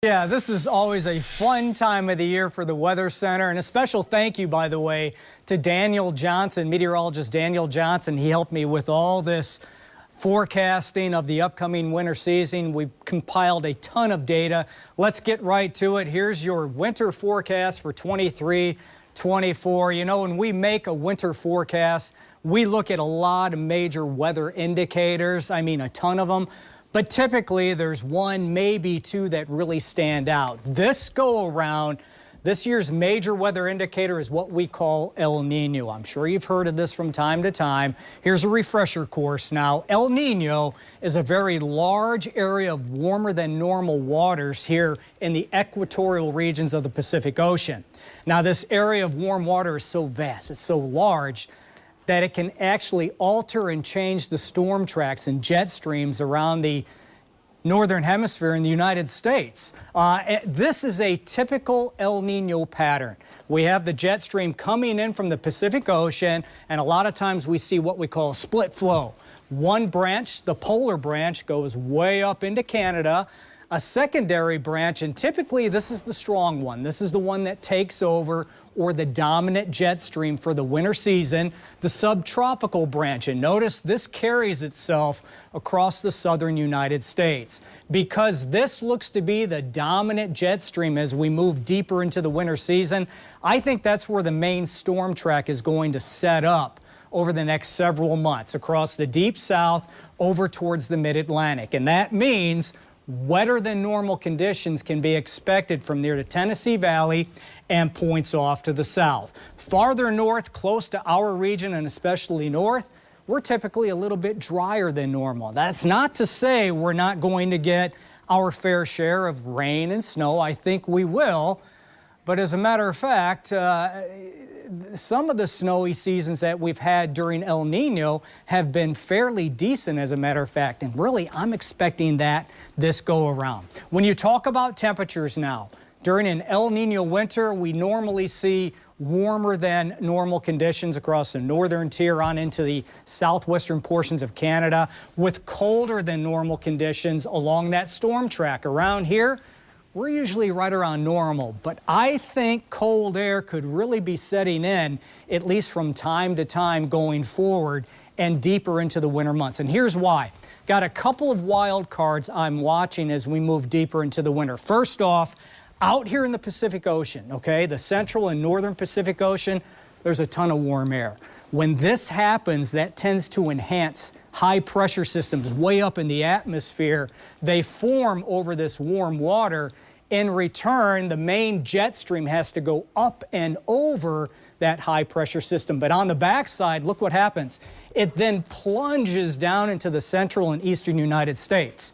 Yeah, this is always a fun time of the year for the Weather Center, and a special thank you, by the way, to Daniel Johnson, meteorologist Daniel Johnson. He helped me with all this forecasting of the upcoming winter season. We compiled a ton of data. Let's get right to it. Here's your winter forecast for 23-24. You know, when we make a winter forecast, we look at a lot of major weather indicators. I mean, a ton of them. But typically, there's one, maybe two that really stand out. This go around, this year's major weather indicator is what we call El Nino. I'm sure you've heard of this from time to time. Here's a refresher course now. El Nino is a very large area of warmer than normal waters here in the equatorial regions of the Pacific Ocean. Now, this area of warm water is so vast, it's so large, that it can actually alter and change the storm tracks and jet streams around the northern hemisphere in the United States. This is a typical El Nino pattern. We have the jet stream coming in from the Pacific Ocean, and a lot of times we see what we call split flow. One branch, the polar branch, goes way up into Canada. A secondary branch, and typically this is the strong one. This is the one that takes over, or the dominant jet stream for the winter season, the subtropical branch. And notice this carries itself across the southern United States. Because this looks to be the dominant jet stream as we move deeper into the winter season, I think that's where the main storm track is going to set up over the next several months across the deep south over towards the mid-Atlantic. And that means wetter than normal conditions can be expected from near the Tennessee Valley and points off to the south. Farther north, close to our region and especially north, we're typically a little bit drier than normal. That's not to say we're not going to get our fair share of rain and snow. I think we will. But as a matter of fact, some of the snowy seasons that we've had during El Nino have been fairly decent, as a matter of fact. And really, I'm expecting that this go around. When you talk about temperatures now, during an El Nino winter, we normally see warmer than normal conditions across the northern tier on into the southwestern portions of Canada, with colder than normal conditions along that storm track. Around here, we're usually right around normal, but I think cold air could really be setting in, at least from time to time going forward and deeper into the winter months. And here's why. Got a couple of wild cards I'm watching as we move deeper into the winter. First off, out here in the Pacific Ocean, okay, the central and northern Pacific Ocean, there's a ton of warm air. When this happens, that tends to enhance high pressure systems way up in the atmosphere. They form over this warm water. In return, the main jet stream has to go up and over that high pressure system. But on the backside, look what happens. It then plunges down into the central and eastern United States.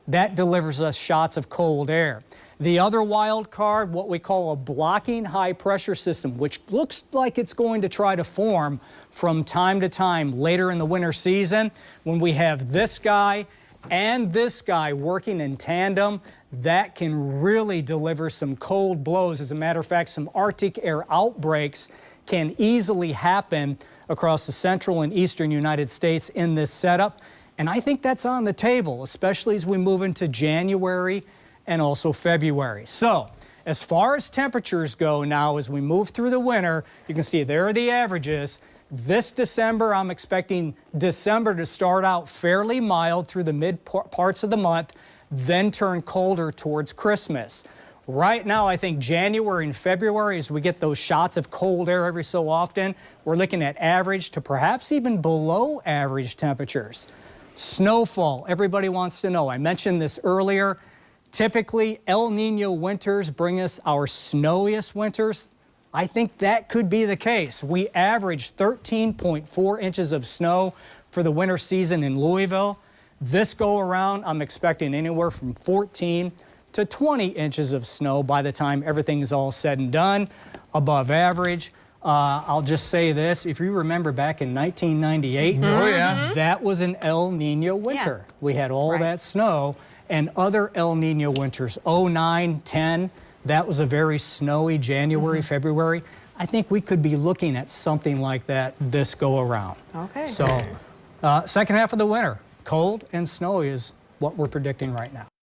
That delivers us shots of cold air. The other wild card, what we call a blocking high pressure system, which looks like it's going to try to form from time to time later in the winter season. When we have this guy and this guy working in tandem, that can really deliver some cold blows. As a matter of fact, some Arctic air outbreaks can easily happen across the central and eastern United States in this setup. And I think that's on the table, especially as we move into January and also February. So as far as temperatures go now, as we move through the winter, you can see there are the averages. This December, I'm expecting December to start out fairly mild through the mid parts of the month, then turn colder towards Christmas. Right now, I think January and February, as we get those shots of cold air every so often, we're looking at average to perhaps even below average temperatures. Snowfall, everybody wants to know. I mentioned this earlier. Typically, El Nino winters bring us our snowiest winters. I think that could be the case. We averaged 13.4 inches of snow for the winter season in Louisville. This go around, I'm expecting anywhere from 14 to 20 inches of snow by the time everything is all said and done, above average. I'll just say this, if you remember back in 1998, that was an El Nino winter. Yeah. We had all that snow. And other El Nino winters, 09, 10, that was a very snowy January, February. I think we could be looking at something like that this go around. Okay. So second half of the winter, cold and snowy is what we're predicting right now.